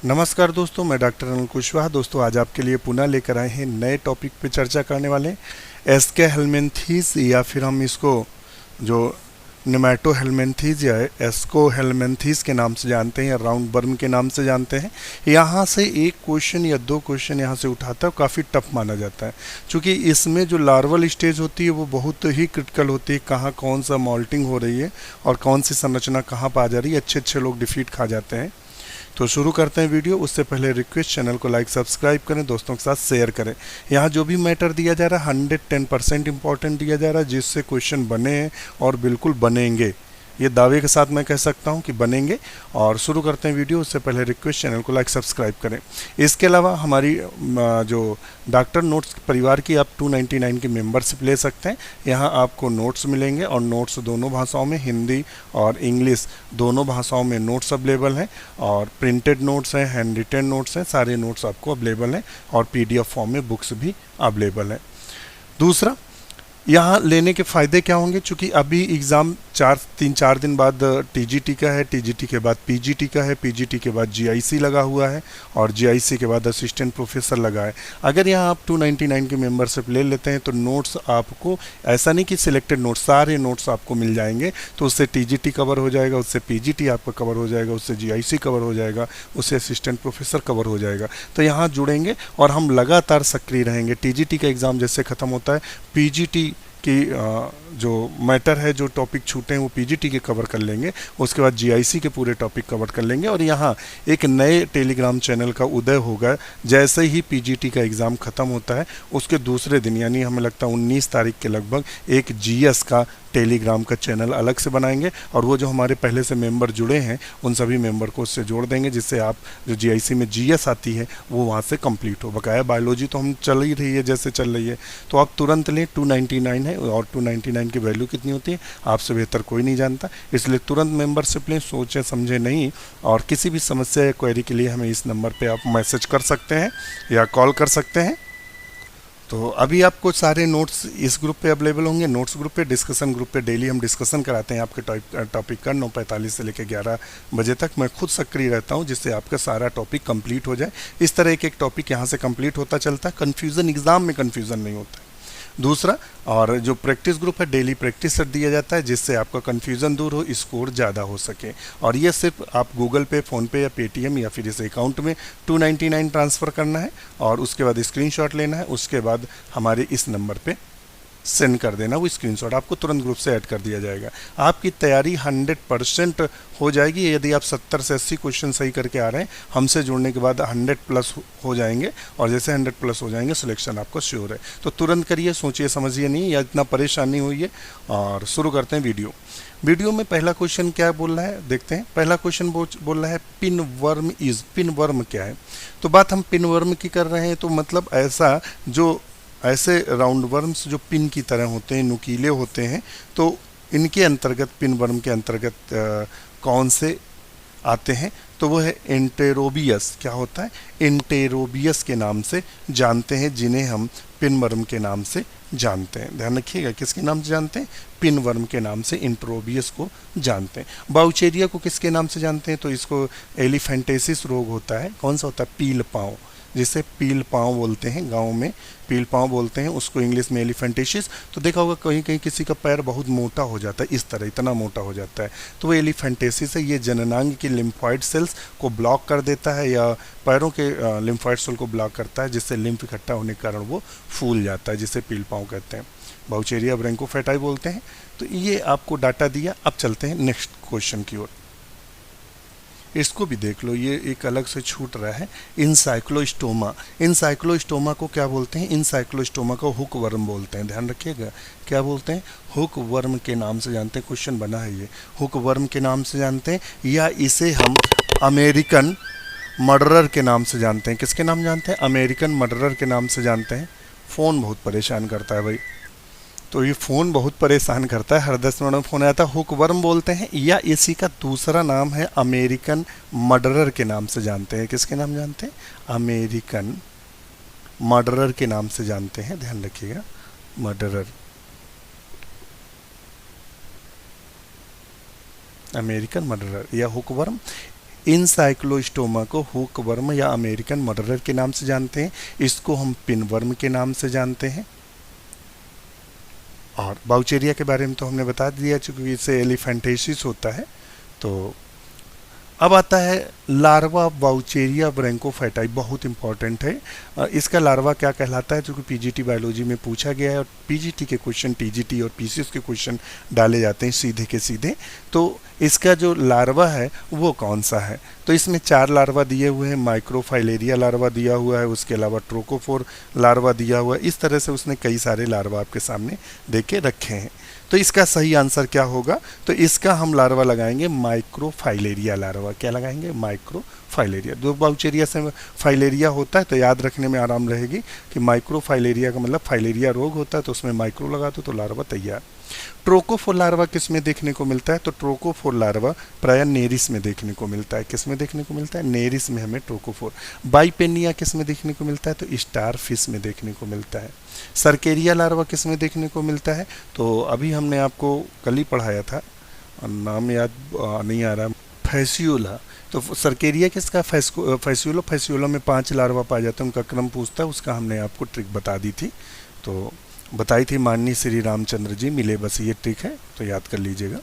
नमस्कार दोस्तों, मैं डॉक्टर अनिल कुशवाहा। दोस्तों, आज आपके लिए पुनः लेकर आए हैं नए टॉपिक पे चर्चा करने वाले हैं। एस्के हेलमिंथीज या फिर हम इसको जो निमेटो हेलमिंथीज या एस्को हेलमिंथीज के नाम से जानते हैं या राउंड बर्म के नाम से जानते हैं। यहाँ से एक क्वेश्चन या दो क्वेश्चन यहाँ से उठाता है, काफ़ी टफ माना जाता है क्योंकि इसमें जो लार्वल स्टेज होती है वो बहुत ही क्रिटिकल होती है। कहाँ कौन सा मॉल्टिंग हो रही है और कौन सी संरचना कहाँ पर आ जा रही है, अच्छे अच्छे लोग डिफीट खा जाते हैं। तो शुरू करते हैं वीडियो। उससे पहले रिक्वेस्ट, चैनल को लाइक सब्सक्राइब करें, दोस्तों के साथ शेयर करें। यहाँ जो भी मैटर दिया जा रहा है 110% इंपॉर्टेंट दिया जा रहा है, जिससे क्वेश्चन बने हैं और बिल्कुल बनेंगे। ये दावे के साथ मैं कह सकता हूँ कि बनेंगे। और शुरू करते हैं वीडियो। उससे पहले रिक्वेस्ट, चैनल को लाइक सब्सक्राइब करें। इसके अलावा हमारी जो डॉक्टर नोट्स परिवार की आप 299 की मेंबरशिप ले सकते हैं। यहाँ आपको नोट्स मिलेंगे और नोट्स दोनों भाषाओं में, हिंदी और इंग्लिश दोनों भाषाओं में नोट्स अवेलेबल हैं। और प्रिंटेड नोट्स हैं, हैंड रिटेन नोट्स हैं, सारे नोट्स आपको अवेलेबल हैं। और PDF फॉर्म में बुक्स भी अवेलेबल हैं। दूसरा, यहाँ लेने के फ़ायदे क्या होंगे? चूँकि अभी एग्ज़ाम 3-4 दिन बाद TGT का है, TGT के बाद PGT का है, PGT के बाद GIC लगा हुआ है और GIC के बाद असिस्टेंट प्रोफेसर लगा है। अगर यहाँ आप 299 की मेंबरशिप ले लेते हैं तो नोट्स आपको, ऐसा नहीं कि सिलेक्टेड नोट्स, सारे नोट्स आपको मिल जाएंगे। तो उससे TGT कवर हो जाएगा, उससे PGT आपका कवर हो जाएगा, उससे GIC कवर हो जाएगा, उससे असिस्टेंट प्रोफेसर कवर हो जाएगा। तो यहाँ जुड़ेंगे और हम लगातार सक्रिय रहेंगे। TGT का एग्ज़ाम जैसे ख़त्म होता है, PGT कि जो मैटर है, जो टॉपिक छूटे हैं वो PGT के कवर कर लेंगे। उसके बाद GIC के पूरे टॉपिक कवर कर लेंगे। और यहाँ एक नए टेलीग्राम चैनल का उदय होगा। जैसे ही PGT का एग्ज़ाम ख़त्म होता है उसके दूसरे दिन, यानी हमें लगता है 19 तारीख के लगभग, एक GS का टेलीग्राम का चैनल अलग से बनाएंगे। और वो जो हमारे पहले से मेंबर जुड़े हैं उन सभी मेंबर को उससे जोड़ देंगे, जिससे आप जो GIC में GS आती है वो वहाँ से कंप्लीट हो। बकाया बायोलॉजी तो हम चल ही रही है जैसे चल रही है, तो आप तुरंत लें। 299 है और 299 की वैल्यू कितनी होती है आपसे बेहतर कोई नहीं जानता, इसलिए तुरंत मेंबरशिप लें, सोचें समझें नहीं। और किसी भी समस्या या क्वेरी के लिए हमें इस नंबर पे आप मैसेज कर सकते हैं या कॉल कर सकते हैं। तो अभी आपको सारे नोट्स इस ग्रुप पे अवेलेबल होंगे। नोट्स ग्रुप पे, डिस्कशन ग्रुप पे डेली हम डिस्कशन कराते हैं आपके टॉपिक का 9:45 से लेकर 11 बजे तक। मैं खुद सक्रिय रहता हूं, जिससे आपका सारा टॉपिक कंप्लीट हो जाए। इस तरह एक एक टॉपिक यहां से कंप्लीट होता चलता है, कन्फ्यूज़न, एग्ज़ाम में कन्फ्यूज़न नहीं होता है। दूसरा, और जो प्रैक्टिस ग्रुप है, डेली प्रैक्टिस सेट दिया जाता है, जिससे आपका कन्फ्यूज़न दूर हो, स्कोर ज़्यादा हो सके। और ये सिर्फ आप गूगल पे, फ़ोनपे या पेटीएम या फिर इस अकाउंट में 299 ट्रांसफ़र करना है और उसके बाद स्क्रीनशॉट लेना है। उसके बाद हमारे इस नंबर पे सेंड कर देना, वो स्क्रीनशॉट आपको तुरंत ग्रुप से ऐड कर दिया जाएगा। आपकी तैयारी 100% हो जाएगी। यदि आप 70 से 80 क्वेश्चन सही करके आ रहे हैं, हमसे जुड़ने के बाद 100+ हो जाएंगे। और जैसे 100+ हो जाएंगे, सिलेक्शन आपको श्योर है। तो तुरंत करिए, सोचिए समझिए नहीं, या इतना परेशान नहीं होइए। और शुरू करते हैं वीडियो में पहला क्वेश्चन क्या बोल रहा है, देखते हैं। पहला क्वेश्चन बोल रहा है pin worm is. Pin worm क्या है? तो बात हम पिन वर्म की कर रहे हैं, तो मतलब ऐसे राउंड वर्म्स जो पिन की तरह होते हैं, नुकीले होते हैं, तो इनके अंतर्गत, पिन वर्म के अंतर्गत कौन से आते हैं? तो वो है एंटेरोबियस। क्या होता है? एंटेरोबियस के नाम से जानते हैं, जिन्हें हम पिन वर्म के नाम से जानते हैं। ध्यान रखिएगा, किसके नाम से जानते हैं? पिन वर्म के नाम से एंटेरोबियस को जानते हैं। बाउचेरिया को किसके नाम से जानते हैं? तो इसको एलिफेंटेसिस रोग होता है। कौन सा होता है? पील पाँव, जिसे पील पाँव बोलते हैं, गांव में पील पाँव बोलते हैं उसको, इंग्लिश में एलिफेंटेसिस। तो देखा होगा कहीं कहीं किसी का पैर बहुत मोटा हो जाता है, इस तरह इतना मोटा हो जाता है, तो वो एलिफेंटेसिस है। ये जननांग की लिम्फॉइड सेल्स को ब्लॉक कर देता है, या पैरों के लिम्फॉइड सेल को ब्लॉक करता है, जिससे लिम्फ इकट्ठा होने के कारण वो फूल जाता है, जिसे पील पाँव कहते हैं। बाउचेरिया ब्रैंकोफेटाई बोलते हैं। तो ये आपको डाटा दिया। अब चलते हैं नेक्स्ट क्वेश्चन की ओर। इसको भी देख लो, ये एक अलग से छूट रहा है। इनसाइक्लोस्टोमा। इनसाइक्लोस्टोमा को क्या बोलते हैं? इनसाइक्लोस्टोमा को हुक वर्म बोलते हैं। ध्यान रखिएगा, क्या बोलते हैं? हुक वर्म के नाम से जानते हैं। क्वेश्चन बना है ये, हुक वर्म के नाम से जानते हैं, या इसे हम अमेरिकन मर्डरर के नाम से जानते हैं। किसके नाम जानते हैं? अमेरिकन मर्डरर के नाम से जानते हैं। फ़ोन बहुत परेशान करता है भाई, तो ये फ़ोन बहुत परेशान करता है, हर 10 मिनट में फ़ोन आता है। हुक वर्म बोलते हैं, या इसी का दूसरा नाम है अमेरिकन मर्डरर के नाम से जानते हैं। किसके नाम जानते हैं? अमेरिकन मर्डरर के नाम से जानते हैं। ध्यान रखिएगा, मर्डरर, अमेरिकन मर्डरर या हुक वर्म। इनसाइक्लोस्टोमा को हुक वर्म या अमेरिकन मर्डरर के नाम से जानते हैं, इसको हम पिन वर्म के नाम से जानते हैं। और बाउचेरिया के बारे में तो हमने बता दिया चूंकि इससे एलिफेंटेसिस होता है। तो अब आता है लार्वा बाउचेरिया ब्रैंकोफाइटाई, बहुत इंपॉर्टेंट है। इसका लार्वा क्या कहलाता है, जो कि पीजीटी बायोलॉजी में पूछा गया है और पीजीटी के क्वेश्चन टीजीटी और पीसीएस के क्वेश्चन डाले जाते हैं सीधे के सीधे। तो इसका जो लार्वा है वो कौन सा है, तो इसमें 4 लार्वा दिए हुए हैं। माइक्रोफाइलेरिया लार्वा दिया हुआ है, उसके अलावा ट्रोकोफोर लार्वा दिया हुआ है। इस तरह से उसने कई सारे लार्वा आपके सामने दे के रखे हैं। तो इसका सही आंसर क्या होगा, तो इसका हम लार्वा लगाएंगे माइक्रोफाइलेरिया लार्वा। क्या लगाएंगे, माइक्रोफाइलेरिया। जो बाउचेरिया से फाइलेरिया होता है तो याद रखने में आराम रहेगी कि माइक्रोफाइलेरिया का मतलब फाइलेरिया रोग होता है, तो उसमें माइक्रो लगा दो तो लार्वा तैयार। ट्रोकोफोर लार्वा किस में देखने को मिलता है, तो ट्रोकोफोर लार्वा प्राय नेरिस में देखने को मिलता है। किस में देखने को मिलता है, नेरिस में हमें ट्रोकोफोर। बाइपेनिया किस में देखने को मिलता है, तो स्टार फिश में देखने को मिलता है। सर्केरिया लार्वा किस में देखने को मिलता है, तो अभी हमने आपको कल ही पढ़ाया था, नाम याद नहीं आ रहा, फैसियोला। तो सर्केरिया किसका, फैसियोला में 5 लार्वा पाए जाते हैं, उनका क्रम पूछता है, उसका हमने आपको ट्रिक बता दी थी, तो बताई थी माननीय श्री रामचंद्र जी मिले, बस ये ट्रिक है तो याद कर लीजिएगा।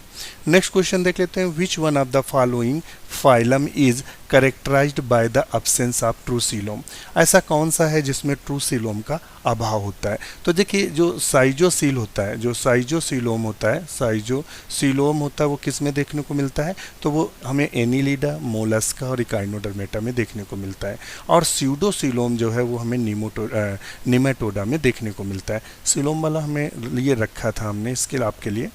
नेक्स्ट क्वेश्चन देख लेते हैं, which one of the following phylum is characterised by the absence of true coelom. ऐसा कौन सा है जिसमें ट्रू सीलोम का अभाव होता है, तो देखिए जो साइजोसील होता है, जो साइजोसीलोम होता है, साइजोसीलोम होता है वो किस में देखने को मिलता है, तो वो हमें एनीलिडा, मोलस्का और इकाइनोडर्मेटा में देखने को मिलता है। और स्यूडोसीलोम जो है वो हमें निमेटोडा में देखने को मिलता है। सीलोम वाला हमें लिए रखा था हमने इसके आपके लिए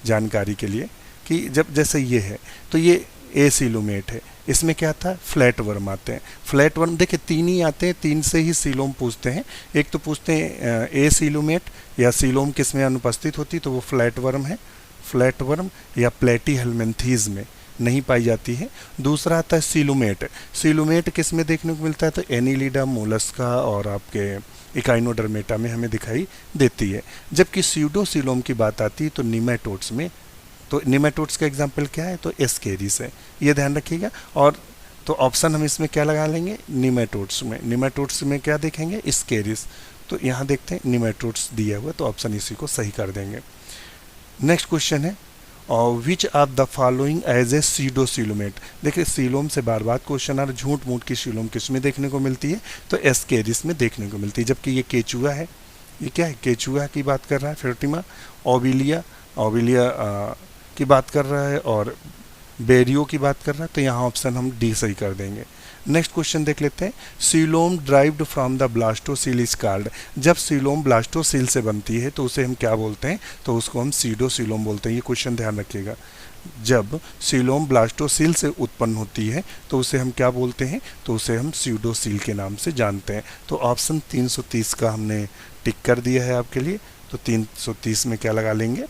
जानकारी के लिए कि जब जैसे ये है तो ये एसीलोमेट है, इसमें क्या था, फ्लैट वर्म आते हैं। फ्लैट वर्म देखिए 3 ही आते हैं, 3 से ही सीलोम पूछते हैं। एक तो पूछते हैं एसीलोमेट या सीलोम किस में अनुपस्थित होती, तो वो फ्लैट वर्म है, फ्लैट वर्म या प्लेटीहेल्मिन्थीज में नहीं पाई जाती है। दूसरा आता है सीलोमेट। सीलोमेट किस में देखने को मिलता है, तो एनीलिडा, मोलस्का और आपके इकाइनोडर्मेटा में हमें दिखाई देती है। जबकि स्यूडोसीलोम की बात आती है तो निमेटोड्स में, तो निमेटोड्स का एग्जाम्पल क्या है, तो एस्केरिस है, ये ध्यान रखिएगा। और तो ऑप्शन हम इसमें क्या लगा लेंगे, निमेटोड्स में। निमेटोड्स में क्या देखेंगे, एस्केरिस, तो यहाँ देखते हैं निमेटोड्स दिया हुआ, तो ऑप्शन इसी को सही कर देंगे। नेक्स्ट क्वेश्चन है, और which of the following as a pseudocoelomate. देखिए सीलोम से बार बार क्वेश्चन आ रहा, झूठ मूठ की सीलोम किस में देखने को मिलती है, तो एस्केरिस में देखने को मिलती है। जबकि ये केचुआ है, ये क्या है, केचुआ की बात कर रहा है, फेर्टिमा ओविलिया की बात कर रहा है और बेरियो की बात कर रहा है, तो यहाँ ऑप्शन हम डी सही कर देंगे। नेक्स्ट क्वेश्चन देख लेते हैं, coelom derived from the blastocoel is called. जब सीलोम ब्लास्टोसील से बनती है तो उसे हम क्या बोलते हैं, तो उसको हम सीडोसीलोम बोलते हैं। ये क्वेश्चन ध्यान रखिएगा, जब सीलोम ब्लास्टोसील से उत्पन्न होती है तो उसे हम क्या बोलते हैं, तो उसे हम सीडोसील के नाम से जानते हैं। तो ऑप्शन 330 का हमने टिक कर दिया है आपके लिए, तो 330 में क्या लगा लेंगे,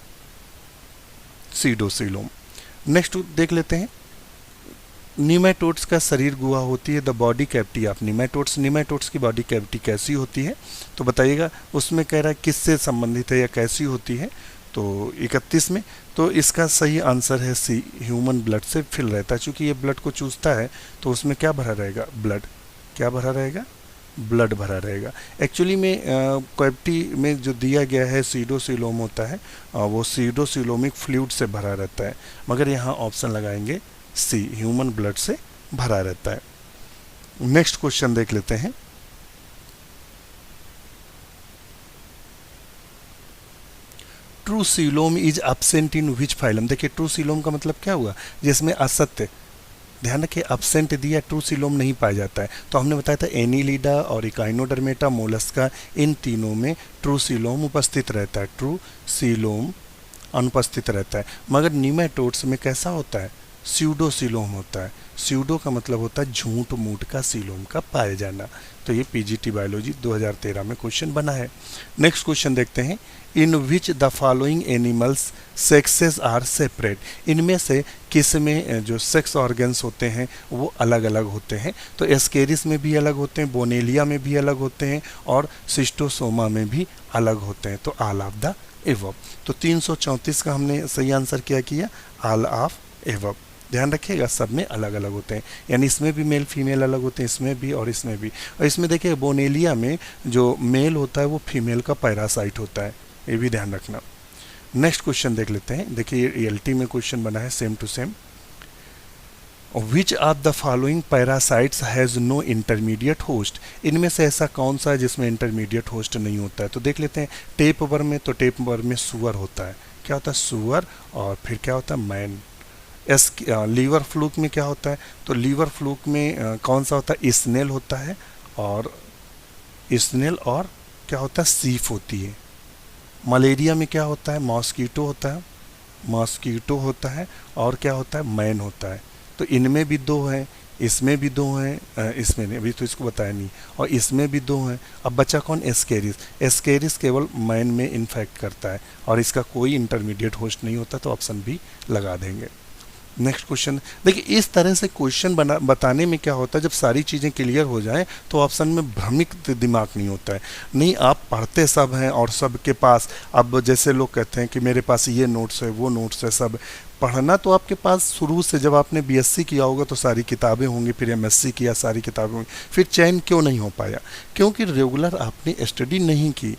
सीडोसीलोम। नेक्स्ट देख लेते हैं, निमेटोड्स का शरीर गुहा होती है, the body cavity of nematodes. Nematodes की बॉडी कैविटी कैसी होती है, तो बताइएगा, उसमें कह रहा है किससे संबंधित है या कैसी होती है, तो 31 में। तो इसका सही आंसर है सी, ह्यूमन ब्लड से फिल रहता है। चूँकि ये ब्लड को चूसता है तो उसमें क्या भरा रहेगा, ब्लड, क्या भरा रहेगा, ब्लड भरा रहेगा। एक्चुअली में कैविटी में जो दिया गया है सीडोसीलोम होता है, वो सीडोसीलोमिक फ्लूइड से भरा रहता है, मगर यहाँ ऑप्शन लगाएंगे सी, ह्यूमन ब्लड से भरा रहता है। नेक्स्ट क्वेश्चन देख लेते हैं, true coelom is absent in which phylum. देखिए ट्रू सीलोम का मतलब क्या हुआ, जिसमें असत्य, ध्यान रखिए एब्सेंट दिया, ट्रू सीलोम नहीं पाया जाता है। तो हमने बताया था एनीलिडा और इकाइनोडर्मेटा, मोलस्का, इन तीनों में ट्रू सीलोम उपस्थित रहता है, ट्रू सीलोम अनुपस्थित रहता है। मगर निमेटोड्स में कैसा होता है, स्यूडोसीलोम होता है। स्यूडो का मतलब होता है झूठ मूठ का सीलोम का पाया जाना। तो ये पीजीटी बायोलॉजी 2013 में क्वेश्चन बना है। नेक्स्ट क्वेश्चन देखते हैं, in which the following animals sexes are separate. इनमें से किस में जो सेक्स ऑर्गन्स होते हैं वो अलग अलग होते हैं, तो एस्केरिस में भी अलग होते हैं, बोनेलिया में भी अलग होते हैं और सिस्टोसोमा में भी अलग होते हैं। तो ऑल ऑफ द एबव। तो 334 का हमने सही आंसर क्या किया, ऑल ऑफ एबव। ध्यान रखिएगा, सब में अलग अलग होते हैं, यानी इसमें भी मेल फीमेल अलग होते हैं, इसमें भी और इसमें भी। और इसमें देखिए बोनेलिया में जो मेल होता है वो फीमेल का पैरासाइट होता है, ये भी ध्यान रखना। नेक्स्ट क्वेश्चन देख लेते हैं। देखिए ELT में क्वेश्चन बना है same to same. Which of the following parasites has no intermediate host, इनमें से ऐसा कौन सा है जिसमें इंटरमीडिएट होस्ट नहीं होता है। तो देख लेते हैं टेप वर्म में, तो टेप वर्म में सुअर होता है, क्या होता है सुअर, और फिर क्या होता है मैन। लीवर फ्लूक में क्या होता है, तो लीवर फ्लूक में कौन सा होता है, स्नेल होता है, और स्नेल और क्या होता है सीफ होती है। मलेरिया में क्या होता है, मॉस्कीटो होता है, मॉस्कीटो होता है, और क्या होता है मैन होता है। तो इनमें भी दो हैं, इसमें भी दो हैं, इसमें नहीं, अभी तो इसको बताया नहीं, और इसमें भी दो हैं। अब बचा कौन, एस्केरिस। एस्केरिस केवल मैन में इन्फेक्ट करता है और इसका कोई इंटरमीडिएट होस्ट नहीं होता, तो ऑप्शन भी लगा देंगे। नेक्स्ट क्वेश्चन देखिए, इस तरह से क्वेश्चन बताने में क्या होता है, जब सारी चीज़ें क्लियर हो जाएं तो ऑप्शन में भ्रमित दिमाग नहीं होता है। नहीं, आप पढ़ते सब हैं और सब के पास, अब जैसे लोग कहते हैं कि मेरे पास ये नोट्स है वो नोट्स है, सब पढ़ना तो आपके पास शुरू से, जब आपने BSc किया होगा तो सारी किताबें होंगी, फिर MSc किया सारी किताबें होंगी, फिर चयन क्यों नहीं हो पाया, क्योंकि रेगुलर आपने स्टडी नहीं की।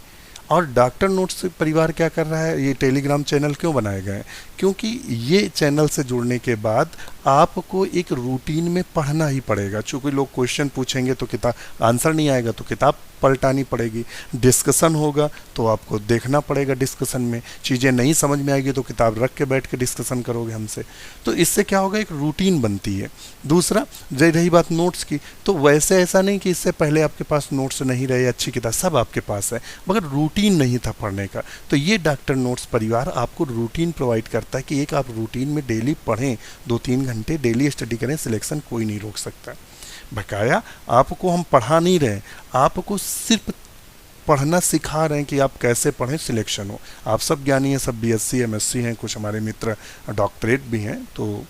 और डॉक्टर नोट्स परिवार क्या कर रहा है, ये टेलीग्राम चैनल क्यों बनाए गए हैं, क्योंकि ये चैनल से जुड़ने के बाद आपको एक रूटीन में पढ़ना ही पड़ेगा। चूँकि लोग क्वेश्चन पूछेंगे तो किताब आंसर नहीं आएगा तो किताब पलटानी पड़ेगी, डिस्कशन होगा तो आपको देखना पड़ेगा, डिस्कशन में चीज़ें नहीं समझ में आएगी तो किताब रख के बैठ के डिस्कशन करोगे हमसे, तो इससे क्या होगा, एक रूटीन बनती है। दूसरा, रही बात नोट्स की, तो वैसे ऐसा नहीं कि इससे पहले आपके पास नोट्स नहीं रहे, अच्छी किताब सब आपके पास है, मगर रूटीन नहीं था पढ़ने का। तो ये डॉक्टर नोट्स परिवार आपको रूटीन प्रोवाइड करता है कि एक आप रूटीन में डेली पढ़ें, 2-3 घंटे डेली स्टडी करें, सिलेक्शन कोई नहीं रोक सकता। बकाया आपको हम पढ़ा नहीं रहे, आपको सिर्फ पढ़ना सिखा रहे हैं कि आप कैसे पढ़ें, सिलेक्शन हो। आप सब ज्ञानी हैं, सब BSc MSc हैं, कुछ हमारे मित्र डॉक्टरेट भी हैं, तो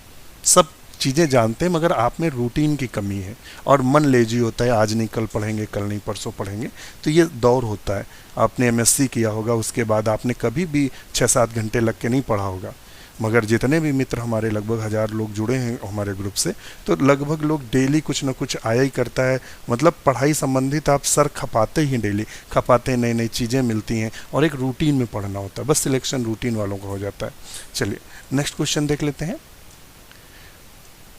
सब चीज़ें जानते हैं, मगर आप में रूटीन की कमी है और मन लेजी होता है, आज नहीं कल पढ़ेंगे, कल नहीं परसों पढ़ेंगे, तो ये दौर होता है। आपने MSc किया होगा, उसके बाद आपने कभी भी 6-7 घंटे लग के नहीं पढ़ा होगा, मगर जितने भी मित्र हमारे लगभग 1000 लोग जुड़े हैं हमारे ग्रुप से, तो लगभग लोग डेली कुछ ना कुछ आया ही करता है, मतलब पढ़ाई संबंधित आप सर खपाते ही, डेली खपाते, नई नई चीज़ें मिलती हैं और एक रूटीन में पढ़ना होता है, बस सिलेक्शन रूटीन वालों का हो जाता है। चलिए नेक्स्ट क्वेश्चन देख लेते हैं।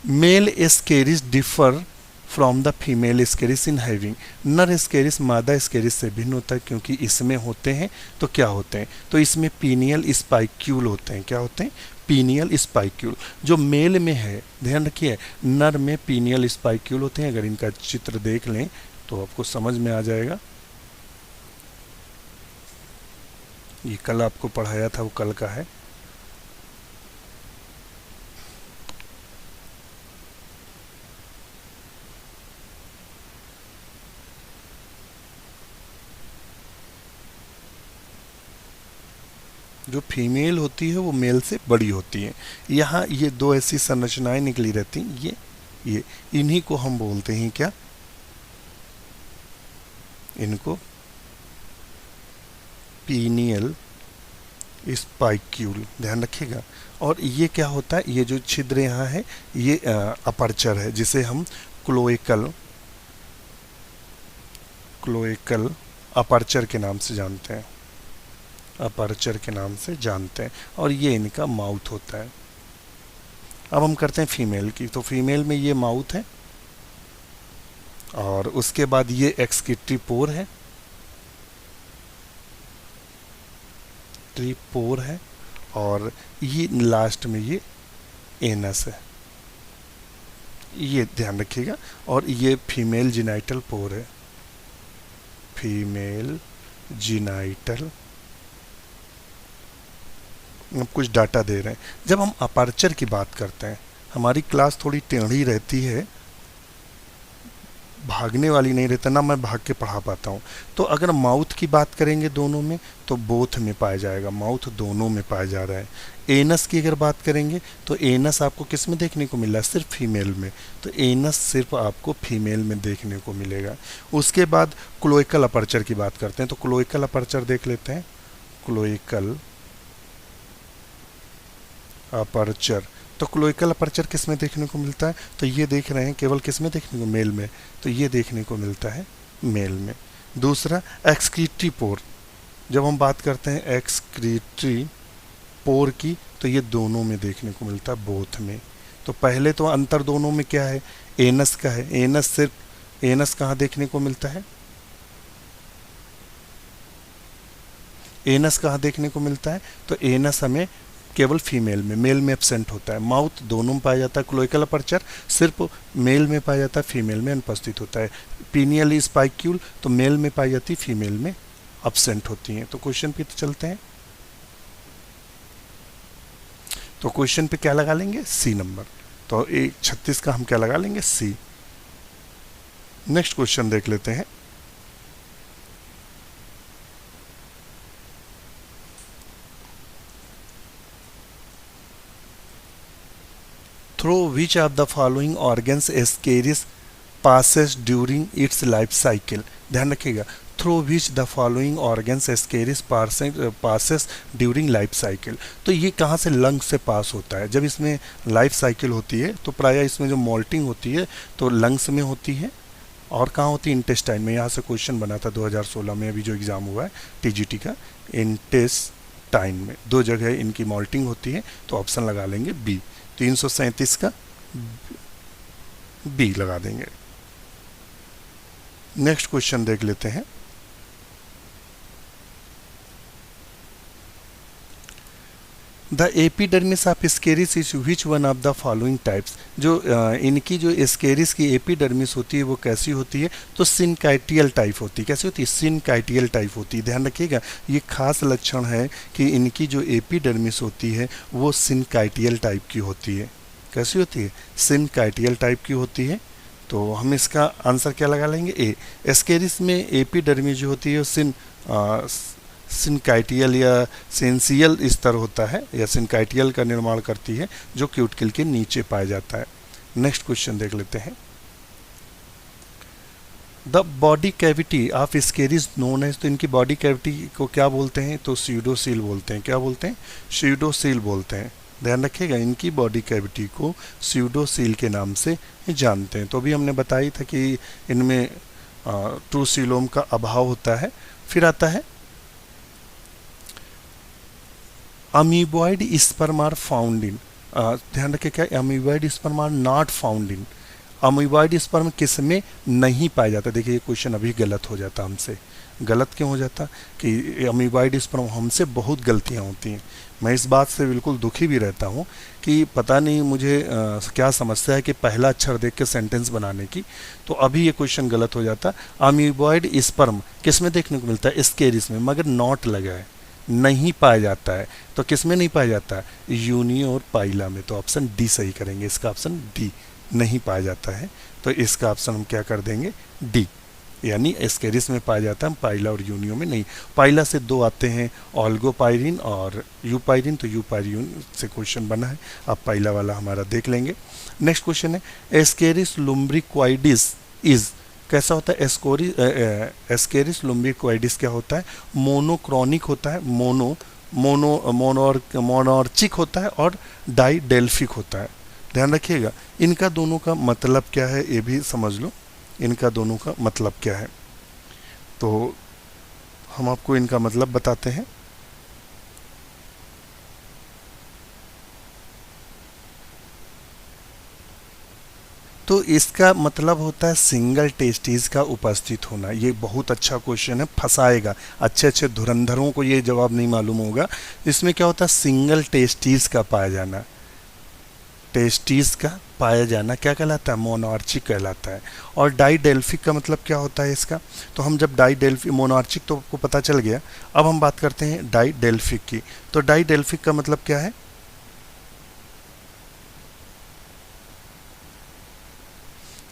Male ascaris differ from the female ascaris in having, नर एस्केरिस मादा एस्केरिस से भिन्न होता है, क्योंकि इसमें होते हैं, तो क्या होते हैं, तो इसमें पीनियल स्पाइक्यूल होते हैं। क्या होते हैं, पीनियल स्पाइक्यूल। जो मेल में है, ध्यान रखिए, नर में पीनियल स्पाइक्यूल होते हैं। अगर इनका चित्र देख लें तो आपको समझ में आ जाएगा। ये कल आपको पढ़ाया था, वो कल का है। जो फीमेल होती है वो मेल से बड़ी होती है। यहाँ ये दो ऐसी संरचनाएं निकली रहती हैं, ये इन्हीं को हम बोलते हैं क्या, इनको पीनियल स्पाइक्यूल, ध्यान रखिएगा। और ये क्या होता है, ये जो छिद्र यहाँ है ये अपर्चर है, जिसे हम क्लोएकल अपर्चर के नाम से जानते हैं, अपर्चर के नाम से जानते हैं। और ये इनका माउथ होता है। अब हम करते हैं फीमेल की, तो फीमेल में ये माउथ है और उसके बाद ये एक्सक्रीटरी पोर है, ट्रीपोर है, और ये लास्ट में ये एनस है, ये ध्यान रखिएगा। और ये फीमेल जिनाइटल पोर है, फीमेल जिनाइटल। अब कुछ डाटा दे रहे हैं। जब हम अपर्चर की बात करते हैं, हमारी क्लास थोड़ी टेढ़ी रहती है, भागने वाली नहीं रहता ना, मैं भाग के पढ़ा पाता हूँ। तो अगर माउथ की बात करेंगे दोनों में, तो बोथ में पाया जाएगा, माउथ दोनों में पाया जा रहा है। एनस की अगर बात करेंगे तो एनस आपको किस में देखने को मिल रहा है, सिर्फ फीमेल में, तो एनस सिर्फ आपको फीमेल में देखने को मिलेगा। उसके बाद क्लोइकल अपर्चर की बात करते हैं, तो क्लोइकल अपर्चर देख लेते हैं। क्लोइकल अपर्चर, तो क्लोइकल अपर्चर किस में देखने को मिलता है? तो ये देख रहे हैं केवल किस में देखने को, मेल में, तो ये देखने को मिलता है मेल में। दूसरा एक्सक्रीटरी पोर, जब हम बात करते हैं एक्सक्रीटरी पोर की, तो ये दोनों में देखने को मिलता है, बोथ में। तो पहले तो अंतर दोनों में क्या है, एनस का है। एनस सिर्फ, एनस कहाँ देखने को मिलता है, एनस कहाँ देखने को मिलता है? तो एनस हमें केवल फीमेल में, मेल में एब्सेंट होता है। माउथ दोनों में पाया जाता है। क्लोइकल अपर्चर सिर्फ मेल में पाया जाता है, फीमेल में अनुपस्थित होता है। पीनियल स्पाइक्यूल तो मेल में पाई जाती, फीमेल में एब्सेंट होती हैं। तो क्वेश्चन पे तो चलते हैं। तो क्वेश्चन पे क्या लगा लेंगे, सी नंबर। तो 36 का हम क्या लगा लेंगे, सी। नेक्स्ट क्वेश्चन देख लेते हैं। Through which of the following organs Ascaris passes during its life cycle. ध्यान रखिएगा, through which the following organs Ascaris passes during life cycle. तो ये कहाँ से, लंग से पास होता है। जब इसमें लाइफ साइकिल होती है तो प्रायः इसमें जो मोल्टिंग होती है तो लंग्स में होती है, और कहाँ होती है, इंटेस्टाइन में। यहाँ से क्वेश्चन बना था 2016 में, अभी जो एग्ज़ाम हुआ है टीजीटी का, इंटेस्टाइन में 2 जगह इनकी मोल्टिंग होती है। तो ऑप्शन लगा लेंगे बी, 337 का बी लगा देंगे। नेक्स्ट क्वेश्चन देख लेते हैं। The epidermis of Ascaris is which one of the following types. जो इनकी जो एस्केरिस की एपिडर्मिस होती है वो कैसी होती है? तो सिनकाइटियल टाइप होती है। कैसी होती है? सिनकाइटियल टाइप होती है। ध्यान रखिएगा, ये खास लक्षण है कि इनकी जो एपिडर्मिस होती है वो सिनकाइटियल टाइप की होती है। कैसी होती है? सिनकाइटियल टाइप की होती है। तो हम इसका आंसर क्या लगा लेंगे, ए। एस्केरिस में एपिडर्मिस जो होती है वो सिनकाइटियल या सेंसियल स्तर होता है, या सिनकाइटियल का निर्माण करती है, जो क्यूटिकल के नीचे पाया जाता है। नेक्स्ट क्वेश्चन देख लेते हैं। The body cavity of ascaris known as. तो इनकी बॉडी कैविटी को क्या बोलते हैं? तो स्यूडोसील बोलते हैं। क्या बोलते हैं? स्यूडोसील बोलते हैं। ध्यान रखिएगा, इनकी बॉडी कैविटी को स्यूडोसील के नाम से जानते हैं। तो अभी हमने बताई था कि इनमें ट्रू सीलोम का अभाव होता है। फिर आता है amoeboid sperm are found in. ध्यान रखिए, क्या amoeboid sperm are not found in. Amoeboid sperm किस में नहीं पाया जाता? देखिए ये क्वेश्चन अभी गलत हो जाता हमसे। गलत क्यों हो जाता कि अमीबॉइड स्पर्म, हमसे बहुत गलतियां होती हैं। मैं इस बात से बिल्कुल दुखी भी रहता हूँ कि पता नहीं मुझे क्या समस्या है कि पहला अक्षर देख के सेंटेंस बनाने की। तो अभी ये क्वेश्चन गलत हो जाता। अमीबॉइड स्पर्म किस में देखने को मिलता है? एस्केरिस में, मगर नॉट लगा है, नहीं पाया जाता है। तो किस में नहीं पाया जाता है? यूनी और पाइला में। तो ऑप्शन डी सही करेंगे, इसका ऑप्शन डी, नहीं पाया जाता है। तो इसका ऑप्शन हम क्या कर देंगे, डी, यानी एस्केरिस में पाया जाता है, पाइला और यूनियो में नहीं। पाइला से 2 आते हैं, ऑल्गोपाइरिन और यूपाइरिन। तो यूपाइरिन से क्वेश्चन बना है, अब पाइला वाला हमारा देख लेंगे। नेक्स्ट क्वेश्चन है एस्केरिस लुम्ब्रिक्वाइडिस इज। कैसा होता है? एस्केरिस लुम्ब्रिक्वाइडिस क्या होता है? मोनोक्रॉनिक होता है, मोनोर्चिक होता है और डाइडेल्फिक होता है। ध्यान रखिएगा, इनका दोनों का मतलब क्या है ये भी समझ लो। इनका दोनों का मतलब क्या है, तो हम आपको इनका मतलब बताते हैं। तो इसका मतलब होता है सिंगल टेस्टीज का उपस्थित होना। ये बहुत अच्छा क्वेश्चन है, फंसाएगा। अच्छे अच्छे धुरंधरों को ये जवाब नहीं मालूम होगा। इसमें क्या होता है? सिंगल टेस्टीज का पाया जाना। टेस्टीज का पाया जाना क्या कहलाता है? मोनोआर्चिक कहलाता है। और डाइडेल्फिक का मतलब क्या होता है इसका? तो हम जब डाइडेल्फिक, मोनोआर्चिक तो आपको पता चल गया, अब हम बात करते हैं डाइडेल्फिक की। तो डाइडेल्फिक का मतलब क्या है?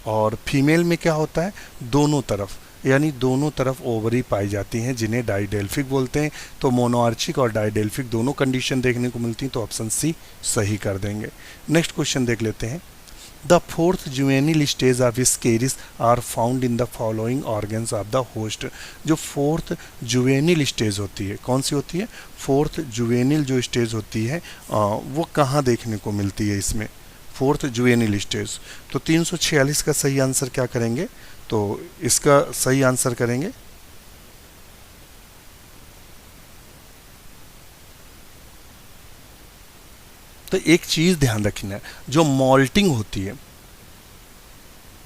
और फीमेल में क्या होता है? दोनों तरफ, यानी दोनों तरफ ओवरी पाई जाती हैं, जिन्हें डाइडेल्फिक बोलते हैं। तो मोनोआर्चिक और डाइडेल्फिक दोनों कंडीशन देखने को मिलती हैं। तो ऑप्शन सी सही कर देंगे। नेक्स्ट क्वेश्चन देख लेते हैं। The fourth juvenile stage of ascaris are found in the following organs of the host. जो फोर्थ जुवेनिल स्टेज होती है, कौन सी होती है? फोर्थ जुवेनिल जो स्टेज होती है वो कहाँ देखने को मिलती है इसमें? Fourth juvenile stage. तो 346 का सही आंसर क्या करेंगे? तो इसका सही आंसर करेंगे तो एक चीज ध्यान रखना, जो मॉल्टिंग होती है,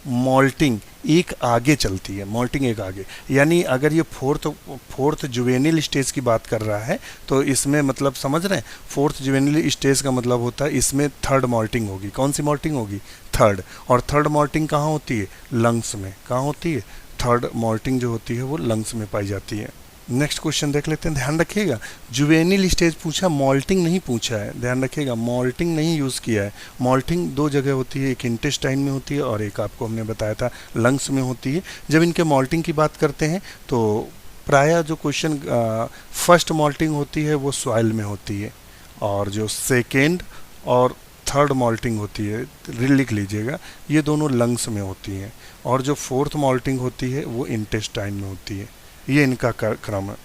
मॉल्टिंग एक आगे चलती है, मॉल्टिंग एक आगे, यानी अगर ये फोर्थ जुवेनिल स्टेज की बात कर रहा है तो इसमें मतलब समझ रहे हैं, फोर्थ जुवेनिल स्टेज का मतलब होता है इसमें थर्ड मॉल्टिंग होगी। कौन सी मॉल्टिंग होगी? थर्ड। और थर्ड मॉल्टिंग कहाँ होती है? लंग्स में। कहाँ होती है? थर्ड मॉल्टिंग जो होती है वो लंग्स में पाई जाती है। नेक्स्ट क्वेश्चन देख लेते हैं, ध्यान रखिएगा, जुवेनिल स्टेज पूछा, मॉल्टिंग नहीं पूछा है, ध्यान रखिएगा, मॉल्टिंग नहीं यूज़ किया है। मॉल्टिंग दो जगह होती है, एक इंटेस्टाइन में होती है और एक आपको हमने बताया था लंग्स में होती है। जब इनके मॉल्टिंग की बात करते हैं तो प्रायः जो क्वेश्चन फर्स्ट मॉल्टिंग होती है वो सॉइल में होती है, और जो सेकेंड और थर्ड मॉल्टिंग होती है, लिख लीजिएगा, ये दोनों लंग्स में होती हैं, और जो फोर्थ मॉल्टिंग होती है वो इंटेस्टाइन में होती है। ये इनका क्रम है।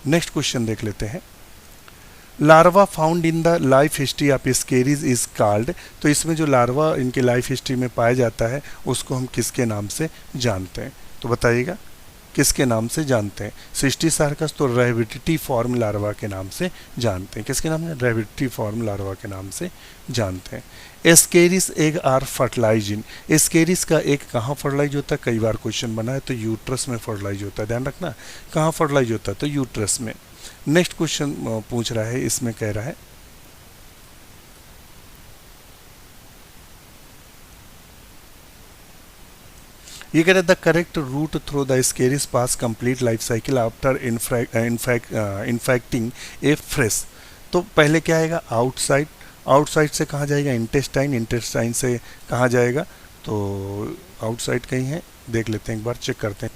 नेक्स्ट क्वेश्चन देख लेते हैं, larva found in the life history of ascaris is called. तो इसमें जो लार्वा इनकी लाइफ हिस्ट्री में पाया जाता है उसको हम किसके नाम से जानते हैं? तो बताइएगा किसके नाम से जानते हैं? सिस्टीसार्कस तो रेविडिटी फॉर्म लार्वा के नाम से जानते हैं। किसके नाम से? रेविडिटी फॉर्म लार्वा के नाम से जानते हैं। Ascaris egg are fertilise in. Ascaris का एग कहाँ फर्टिलाइज होता है? कई बार क्वेश्चन बना है, तो यूट्रस में फर्टिलाइज होता है, ध्यान रखना। कहाँ फर्टिलाइज होता है? तो यूट्रस में। नेक्स्ट क्वेश्चन पूछ रहा है, इसमें कह रहा है ये कह रहा है the correct route through the ascaris pass complete life cycle after infecting a fresh. तो पहले क्या आएगा? आउटसाइड। आउटसाइड से कहाँ जाएगा? इंटेस्टाइन। इंटेस्टाइन से कहाँ जाएगा? तो आउटसाइड कहीं है, देख लेते हैं, एक बार चेक करते हैं।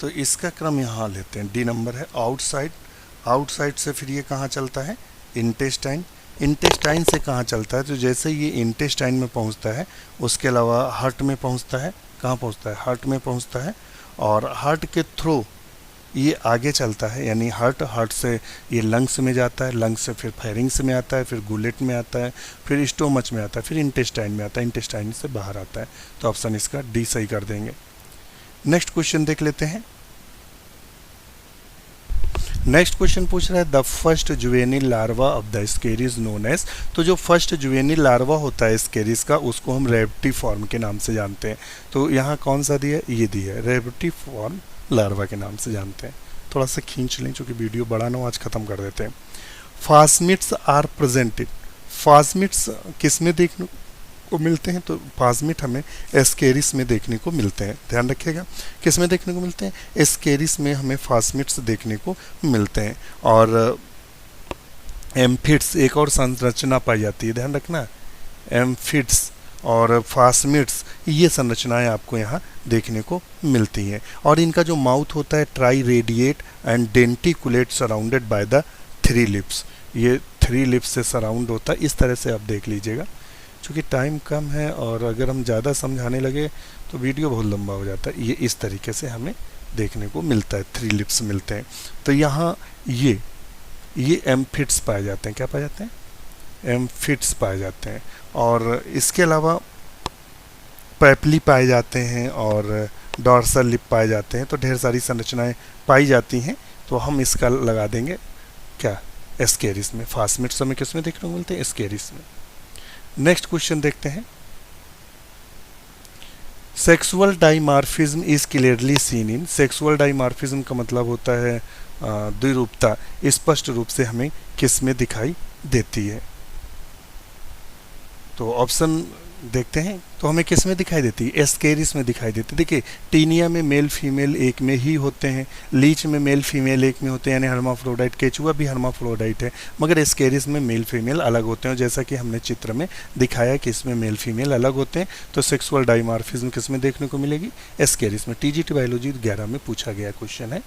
तो इसका क्रम यहाँ लेते हैं, डी नंबर है आउटसाइड। आउटसाइड से फिर ये कहाँ चलता है? इंटेस्टाइन। इंटेस्टाइन से कहाँ चलता है? तो जैसे ये इंटेस्टाइन में पहुँचता है उसके अलावा हार्ट में पहुँचता है। कहाँ पहुँचता है? हार्ट में पहुँचता है, और हार्ट के थ्रू ये आगे चलता है, यानी हार्ट से ये लंग्स में जाता है, लंग्स से फिर फेरिंग्स में आता है, फिर गुलेट में आता है, फिर स्टोमच में आता है, फिर इंटेस्टाइन में आता है, इंटेस्टाइन से बाहर आता है। तो ऑप्शन इसका डी सही कर देंगे। नेक्स्ट क्वेश्चन देख लेते हैं। नेक्स्ट क्वेश्चन पूछ रहा है the first juvenile larva of the ascaris known as. तो जो फर्स्ट जुवेनिल लार्वा होता है स्केरिस का उसको हम रेप्टिफॉर्म के नाम से जानते हैं। तो यहाँ कौन सा दिया है? ये दिया है, रेप्टिफॉर्म लार्वा के नाम से जानते हैं। थोड़ा सा खींच लें क्योंकि वीडियो बड़ा ना हो, आज ख़त्म कर देते हैं। फास्मिट्स आर प्रेजेंटेड। फास्मिट्स किस में देखने को मिलते हैं? तो फास्मिट हमें एस्केरिस में देखने को मिलते हैं, ध्यान रखिएगा। किस में देखने को मिलते हैं? एस्केरिस में हमें फास्मिट्स देखने को मिलते हैं। और एम्फिट्स एक और संरचना पाई जाती है, ध्यान रखना, एम्फिट्स और फास्मिट्स, ये संरचनाएं आपको यहाँ देखने को मिलती हैं। और इनका जो माउथ होता है triradiate and denticulate surrounded by the 3 lips. ये 3 लिप्स से सराउंड होता है, इस तरह से आप देख लीजिएगा। चूँकि टाइम कम है और अगर हम ज़्यादा समझाने लगे तो वीडियो बहुत लंबा हो जाता है। ये इस तरीके से हमें देखने को मिलता है, 3 लिप्स मिलते हैं। तो यहाँ ये एम्फिट्स पाए जाते हैं। क्या पाए जाते हैं? एम्फिट्स पाए जाते हैं। और इसके अलावा पैपली पाए जाते हैं और डॉर्सल लिप पाए जाते हैं। तो ढेर सारी संरचनाएं पाई जाती हैं। तो हम इसका लगा देंगे क्या? एस्केरिस में। फास्मिट्स हमें किस में देखने को मिलते हैं? एस्केरिस में। नेक्स्ट क्वेश्चन देखते हैं। Sexual dimorphism is clearly seen in. Sexual dimorphism का मतलब होता है द्विरूपता, स्पष्ट रूप से हमें किस में दिखाई देती है? तो ऑप्शन देखते हैं, तो हमें किस में दिखाई देती है? एस्केरिस में दिखाई देती है। देखिए, टीनिया में मेल फीमेल एक में ही होते हैं, लीच में मेल फीमेल एक में होते हैं, यानी हर्माफ्रोडाइट। केचुआ भी हर्माफ्रोडाइट है, मगर एस्केरिस में मेल फीमेल अलग होते हैं। जैसा कि हमने चित्र में दिखाया कि इसमें मेल फीमेल अलग होते हैं। तो सेक्सुअल डाइमार्फिज्म किस में देखने को मिलेगी? एस्केरिस में। टीजीटी बायोलॉजी 11 में पूछा गया क्वेश्चन है।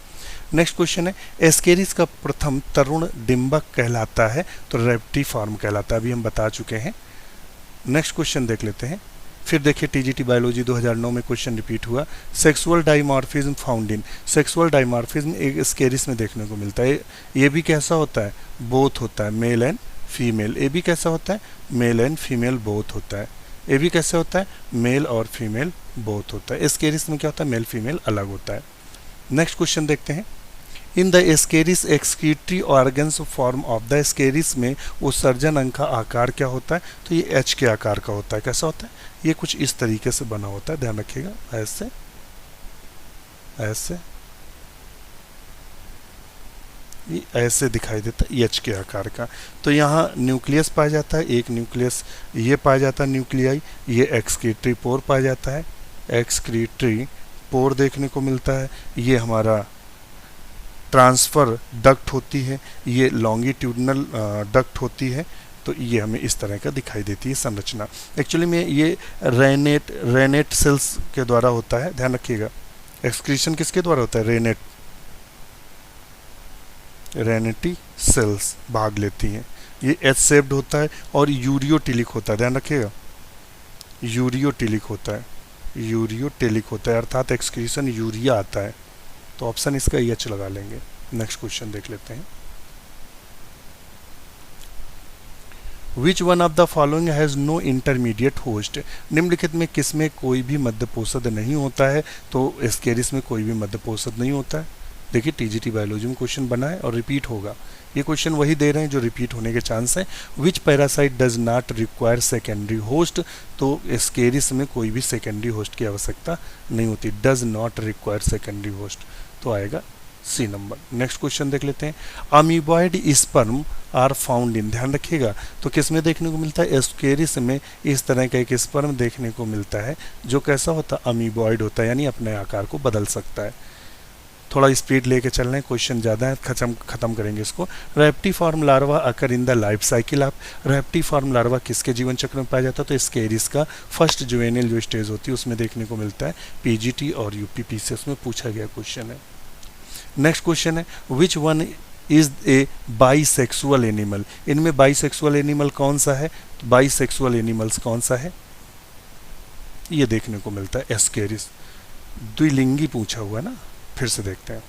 नेक्स्ट क्वेश्चन है, एस्केरिस का प्रथम तरुण डिम्बक कहलाता है तो रेप्टिफॉर्म कहलाता है। अभी हम बता चुके हैं। नेक्स्ट क्वेश्चन देख लेते हैं। फिर देखिए टीजीटी बायोलॉजी 2009 में क्वेश्चन रिपीट हुआ। Sexual dimorphism found in, sexual dimorphism एक स्केरिस में देखने को मिलता है। ये भी कैसा होता है, बोथ होता है, मेल एंड फीमेल। ये भी कैसा होता है, मेल एंड फीमेल बोथ होता है। ये भी कैसे होता है, मेल और फीमेल बोथ होता है। स्केरिस में क्या होता है, मेल फीमेल अलग होता है। नेक्स्ट क्वेश्चन देखते हैं। इन the Ascaris excretory organs form of the Ascaris में उत्सर्जन अंग का आकार क्या होता है, तो ये एच के आकार का होता है। कैसा होता है, ये कुछ इस तरीके से बना होता है, ध्यान रखिएगा, ऐसे ऐसे, ये ऐसे दिखाई देता है एच के आकार का। तो यहाँ न्यूक्लियस पाया जाता है, एक न्यूक्लियस ये पाया जाता है न्यूक्लियाई, ये एक्सक्रीटरी पोर पाया जाता है, एक्सक्रीटरी पोर देखने को मिलता है। ये हमारा ट्रांसफ़र डक्ट होती है, ये लॉन्गिट्यूडनल डक्ट होती है। तो ये हमें इस तरह का दिखाई देती है संरचना। एक्चुअली में ये रेनेट सेल्स के द्वारा होता है, ध्यान रखिएगा। एक्सक्रीशन किसके द्वारा होता है, रेनेटी सेल्स भाग लेती हैं। ये एच शेप्ड होता है और यूरियोटिलिक होता है, ध्यान रखिएगा, यूरियोटिलिक होता है, यूरियोटिलिक होता है, अर्थात एक्सक्रीशन यूरिया आता है। तो ऑप्शन इसका एच लगा लेंगे। नेक्स्ट क्वेश्चन देख लेते हैं। Which one of the following has no intermediate host, निम्नलिखित में किसमें कोई भी मध्यपोषद नहीं होता है, तो एस्केरिस में कोई भी मध्यपोषद नहीं होता है। देखिए टीजीटी बायोलॉजी में क्वेश्चन बना है और रिपीट होगा, ये क्वेश्चन वही दे रहे हैं जो रिपीट होने के चांस है। Which parasite does not require secondary host, तो एस्केरिस में कोई भी सेकेंडरी होस्ट की आवश्यकता नहीं होती, does not require secondary host, तो आएगा सी नंबर। नेक्स्ट क्वेश्चन देख लेते हैं। Amoeboid sperm are found in, ध्यान रखिएगा, तो किस में देखने को मिलता है, एस्केरिस में इस तरह का एक स्पर्म देखने को मिलता है जो कैसा होता है, अमीबॉइड होता है, यानी अपने आकार को बदल सकता है। थोड़ा स्पीड लेके चल रहे हैं, क्वेश्चन ज़्यादा है, खत्म करेंगे इसको। Rhabditiform larva occur in the life cycle of, rhabditiform larva किसके जीवन चक्र में पाया जाता है, तो स्केरिस का फर्स्ट जुवेनियल जो स्टेज होती है उसमें देखने को मिलता है। पीजीटी और यूपीपी से उसमें पूछा गया क्वेश्चन है। नेक्स्ट क्वेश्चन है, which one is a bisexual animal, इनमें बाईसेक्सुअल एनिमल कौन सा है, बाईसेक्सुअल एनिमल्स कौन सा है, ये देखने को मिलता है एस्केरिस। द्विलिंगी पूछा हुआ है ना, फिर से देखते हैं।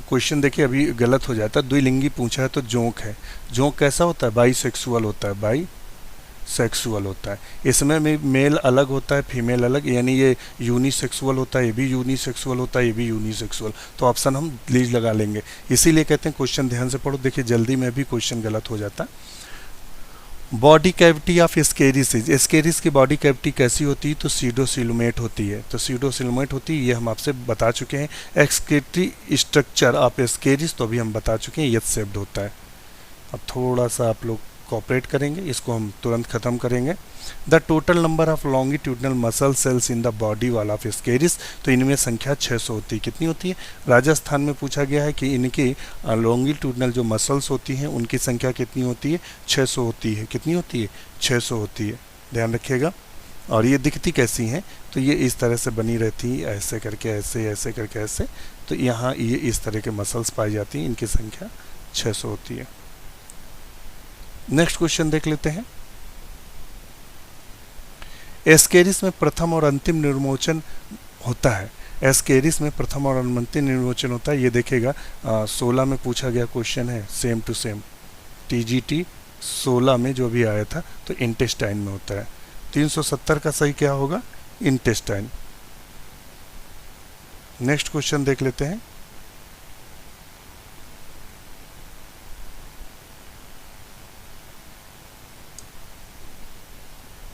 क्वेश्चन देखिए अभी गलत हो जाता है, द्विलिंगी पूछा है तो जोंक है, जोंक कैसा होता है, बाईसेक्सुअल होता है, बाईसेक्सुअल होता है। इसमें मेल अलग होता है, फीमेल अलग, यानी ये यूनिसेक्सुअल होता है, ये भी यूनिसेक्सुअल होता है, ये भी यूनिसेक्सुअल। तो ऑप्शन हम प्लीज लगा लेंगे, इसीलिए कहते हैं क्वेश्चन ध्यान से पढ़ो। देखिए जल्दी में भी क्वेश्चन गलत हो जाता है। Body cavity of Ascaris, Ascaris की बॉडी कैविटी कैसी होती है, तो सीडोसिलुमेट होती है, तो सीडोसिलुमेट होती है, ये हम आपसे बता चुके हैं। एक्सक्रीटरी स्ट्रक्चर ऑफ एस्केरिस तो अभी हम बता चुके हैं, एच शेप्ड होता है। अब थोड़ा सा आप लोग कोऑपरेट करेंगे, इसको हम तुरंत खत्म करेंगे। The total number of longitudinal muscle cells in the body wall of Ascaris, तो इनमें संख्या 600 होती है। कितनी होती है, राजस्थान में पूछा गया है कि इनकी लॉन्गिट्यूडनल जो मसल्स होती हैं उनकी संख्या कितनी होती है, 600 होती है। कितनी होती है, 600 होती है, ध्यान रखिएगा। और ये दिखती कैसी हैं, तो ये इस तरह से बनी रहती है, ऐसे करके ऐसे, ऐसे करके ऐसे। तो यहाँ ये इस तरह के मसल्स पाई जाती हैं, इनकी संख्या 600 होती है। नेक्स्ट क्वेश्चन देख लेते हैं। एस्केरिस में प्रथम और अंतिम निर्मोचन होता है, एस्केरिस में प्रथम और अंतिम निर्मोचन होता है, ये देखेगा 16 में पूछा गया क्वेश्चन है, सेम टू सेम टीजीटी 16 में जो भी आया था, तो इंटेस्टाइन में होता है। 370 का सही क्या होगा, इंटेस्टाइन। नेक्स्ट क्वेश्चन देख लेते हैं।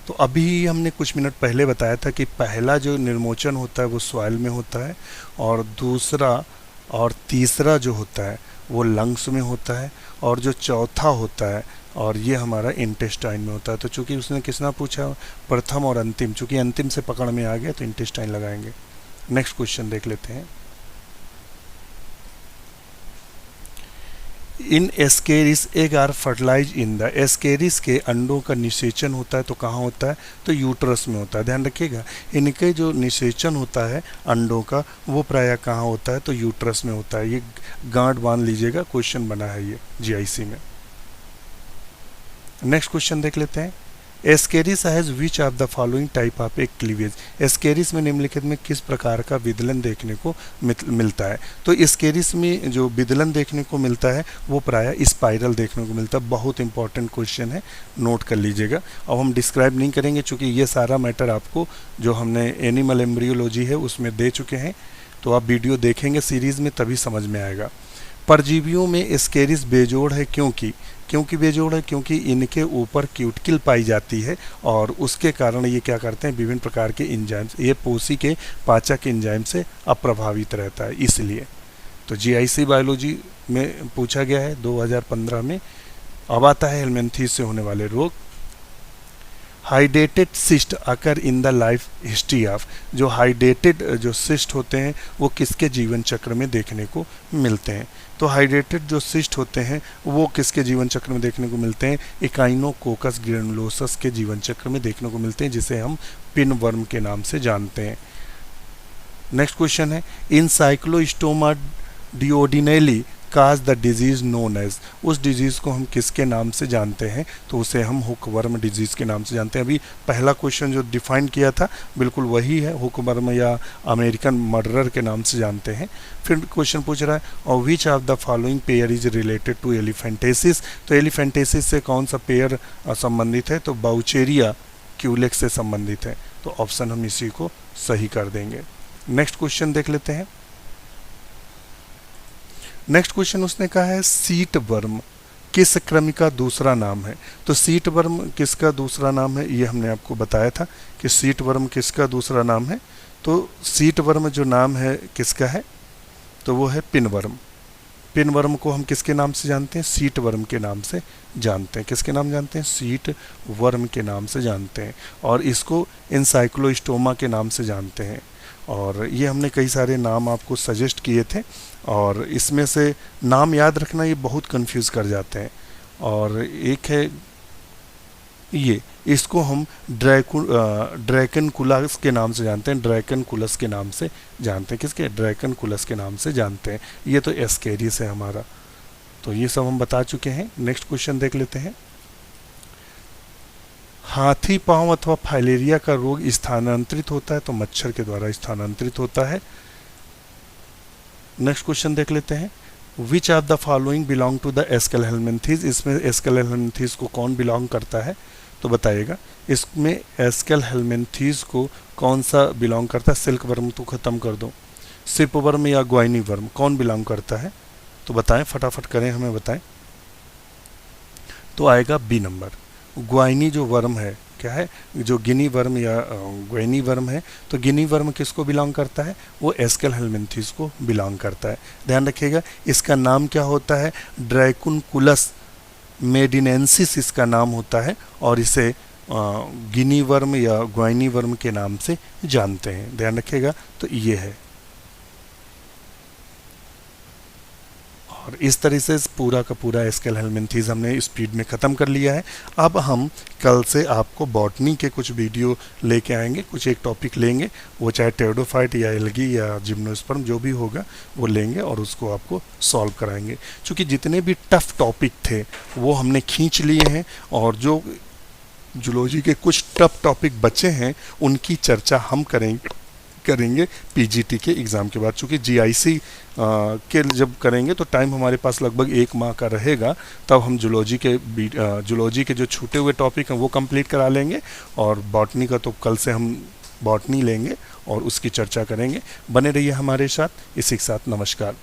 तो अभी हमने कुछ मिनट पहले बताया था कि पहला जो निर्मोचन होता है वो सॉइल में होता है, और दूसरा और तीसरा जो होता है वो लंग्स में होता है, और जो चौथा होता है और ये हमारा इंटेस्टाइन में होता है। तो चूंकि उसने किसना पूछा, प्रथम और अंतिम, चूंकि अंतिम से पकड़ में आ गया तो इंटेस्टाइन लगाएंगे। नेक्स्ट क्वेश्चन देख लेते हैं। In ascaris egg are fertilise in the, ascaris के अंडों का निषेचन होता है तो कहाँ होता है, तो यूट्रस में होता है, ध्यान रखिएगा। इनके जो निषेचन होता है अंडों का वो प्रायः कहाँ होता है, तो यूट्रस में होता है। ये गांठ बांध लीजिएगा, क्वेश्चन बना है ये जीआईसी में। नेक्स्ट क्वेश्चन देख लेते हैं। Ascaris has which of the following type of A cleavage. Ascaris में निम्नलिखित में किस प्रकार का विदलन देखने को मिलता है। तो एस्केरिस में जो विदलन देखने को मिलता है वो प्रायः स्पाइरल देखने को मिलता है। बहुत इंपॉर्टेंट क्वेश्चन है, नोट कर लीजिएगा। अब हम डिस्क्राइब नहीं करेंगे चूँकि ये सारा मैटर आपको जो हमने एनिमल एम्ब्रियोलॉजी है उसमें दे चुके हैं, तो आप वीडियो देखेंगे सीरीज़ में तभी समझ में आएगा। परजीवियों में एस्केरिस बेजोड़ है क्योंकि बेजोड़ है क्योंकि इनके ऊपर क्यूटिकल पाई जाती है और उसके कारण ये क्या करते हैं, विभिन्न प्रकार के एंजाइम्स, ये पोषी के पाचक एंजाइम से अप्रभावित रहता है इसलिए। तो जीआईसी बायोलॉजी में पूछा गया है 2015 में। अब आता है हेलमिंथेस से होने वाले रोग। Hydrated cyst occur in the life history of. जो हाइड्रेटेड जो सिस्ट होते हैं वो किसके जीवन चक्र में देखने को मिलते हैं। तो हाइड्रेटेड जो सिस्ट होते हैं वो किसके जीवन चक्र में देखने को मिलते हैं, इकाइनोकोकस ग्रेनुलोसस के जीवन चक्र में देखने को मिलते हैं, जिसे हम पिन वर्म के नाम से जानते हैं। नेक्स्ट क्वेश्चन है, in cyclostoma duodenale cause the disease known as. उस डिजीज को हम किसके नाम से जानते हैं, तो उसे हम हुकवर्म डिजीज के नाम से जानते हैं। अभी पहला क्वेश्चन जो डिफाइन किया था बिल्कुल वही है, हुकवर्म या अमेरिकन मर्डरर के नाम से जानते हैं। फिर क्वेश्चन पूछ रहा है, और which of the following pair is related to elephantiasis. तो एलिफेंटेसिस से कौन सा पेयर संबंधित है, तो बाउचेरिया क्यूलेक्स से संबंधित है। तो ऑप्शन हम इसी को सही कर देंगे। नेक्स्ट क्वेश्चन देख लेते हैं। नेक्स्ट क्वेश्चन उसने कहा है, सीट वर्म किस कृमि का दूसरा नाम है। तो सीट वर्म किसका दूसरा नाम है, ये हमने आपको बताया था कि सीट वर्म किसका दूसरा नाम है। तो सीट वर्म जो नाम है किसका है, तो वो है पिनवर्म। पिनवर्म को हम किसके नाम से जानते हैं, सीट वर्म के नाम से जानते हैं। किसके नाम जानते हैं, सीट वर्म के नाम से जानते हैं। और इसको एनसाइक्लोस्टोमा के नाम से जानते हैं। और ये हमने कई सारे नाम आपको सजेस्ट किए थे, और इसमें से नाम याद रखना ये बहुत कंफ्यूज कर जाते हैं। और एक है ये, इसको हम ड्रैकनकुलस के नाम से जानते हैं। ड्रैकनकुलस के नाम से जानते हैं, किसके, ड्रैकनकुलस के नाम से जानते हैं। ये तो एस्केरिस है हमारा। तो ये सब हम बता चुके हैं। नेक्स्ट क्वेश्चन देख लेते हैं। हाथी पांव अथवा फाइलेरिया का रोग स्थानांतरित होता है, तो मच्छर के द्वारा स्थानांतरित होता है। नेक्स्ट क्वेश्चन देख लेते हैं। Which of the following belong to the aschelminthes. इसमें एस्केलहेलमिंथेस को कौन बिलोंग करता है, तो बताइएगा। इसमें एस्केलहेलमिंथेस को कौन सा बिलोंग करता है, सिल्क वर्म तो खत्म कर दो, सिप वर्म या ग्वाइनी वर्म कौन बिलोंग करता है, तो बताएं, फटाफट करें, हमें बताएं। तो आएगा बी नंबर। ग्वाइनी जो वर्म है क्या है, जो गिनी वर्म या ग्वाइनी वर्म है, तो गिनी वर्म किसको बिलोंग करता है, वो एस्केलहेलमिंथेस को बिलोंग करता है। ध्यान रखिएगा, इसका नाम क्या होता है, ड्रैकुनकुलस मेडिनेंसिस इसका नाम होता है, और इसे गिनी वर्म या ग्वाइनी वर्म के नाम से जानते हैं। ध्यान रखिएगा, तो ये है। और इस तरह से पूरा का पूरा एस्केलहेलमिंथेस हमने स्पीड में ख़त्म कर लिया है। अब हम कल से आपको बॉटनी के कुछ वीडियो लेके आएंगे, कुछ एक टॉपिक लेंगे, वो चाहे टेरिडोफाइट या एल्गी या जिम्नोस्पर्म जो भी होगा वो लेंगे और उसको आपको सॉल्व कराएंगे। क्योंकि जितने भी टफ टॉपिक थे वो हमने खींच लिए हैं, और जो जूलॉजी के कुछ टफ टॉपिक बचे हैं उनकी चर्चा हम करेंगे पीजीटी के एग्ज़ाम के बाद। चूँकि जीआईसी के जब करेंगे तो टाइम हमारे पास लगभग 1 माह का रहेगा, तब हम जूलॉजी के जो छूटे हुए टॉपिक हैं वो कंप्लीट करा लेंगे, और बॉटनी का तो कल से हम बॉटनी लेंगे और उसकी चर्चा करेंगे। बने रहिए हमारे साथ। इसी के साथ नमस्कार।